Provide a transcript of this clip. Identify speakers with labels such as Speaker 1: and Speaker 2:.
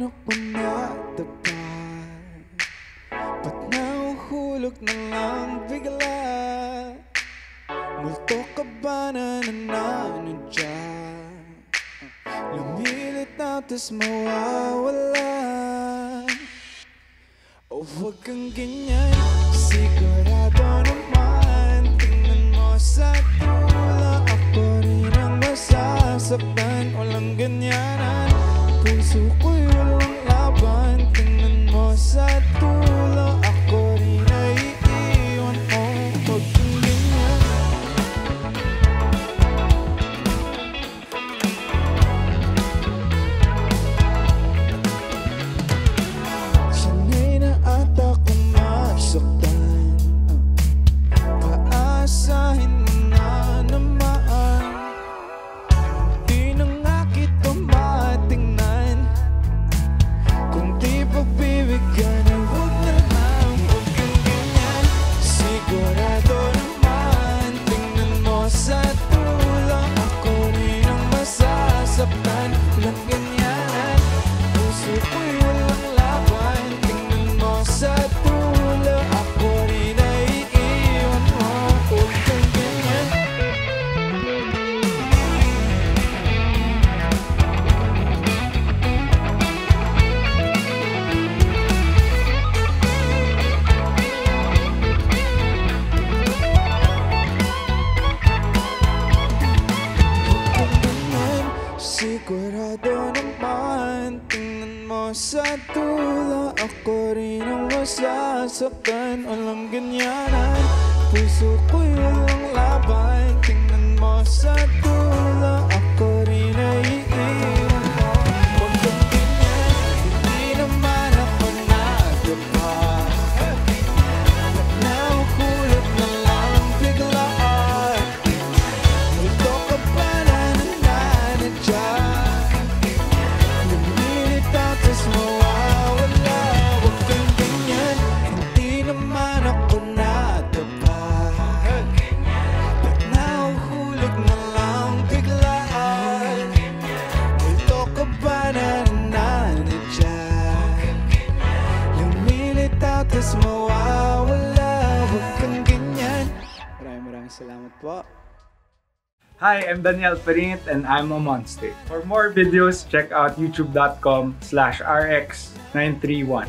Speaker 1: ako natapad? Ba't nahuhulog na lang bigla? Multo ka ba na nananadyan? Lumilitaw tas mawawala. O huwag kang ganyan, sigurado naman. Tingnan mo sa tula, ako rin ang masasaktan. Walang ganyanan, puso ko'y walang laban. Tingnan mo sa tula, ako rin ay iiwan. O huwag kang ganyan. Sanay na ata kung masaktan, paasahin mo na naman. Di na nga kita matingnan, kung di pagbibigyan ay huwag na lang. Huwag kang ganyan, sigurado naman. Tingnan mo sa tula, ako rin ang masasaktan. Walang ganyanan, puso ko'y walang laban. Tingnan mo sa tula, ako rin ay iiwan mo. Huwag kang ganyan. Sigurado naman, tingnan mo sa tula, ako rin ang masasaktan. Walang ganyanan, puso ko'y walang laban. Tingnan mo sa tula, ako rin ay iiwan mo. Huwag kang ganyan, hindi naman ako nagpapag. Nahuhulog na lang biglaan. Multo ka ba na nananadyan? Lumilitaw tas mawawala. Huwag kang ganyan, hindi naman ako natapag. Ba't nahuhulog na lang biglaan? Multo ka ba na nananadyan? Lumilitaw tas mawawala. Huwag kang ganyan. Maraming salamat po.
Speaker 2: Hi, I'm Daniel Perinit and I'm a monster. For more videos, check out youtube.com/rx931.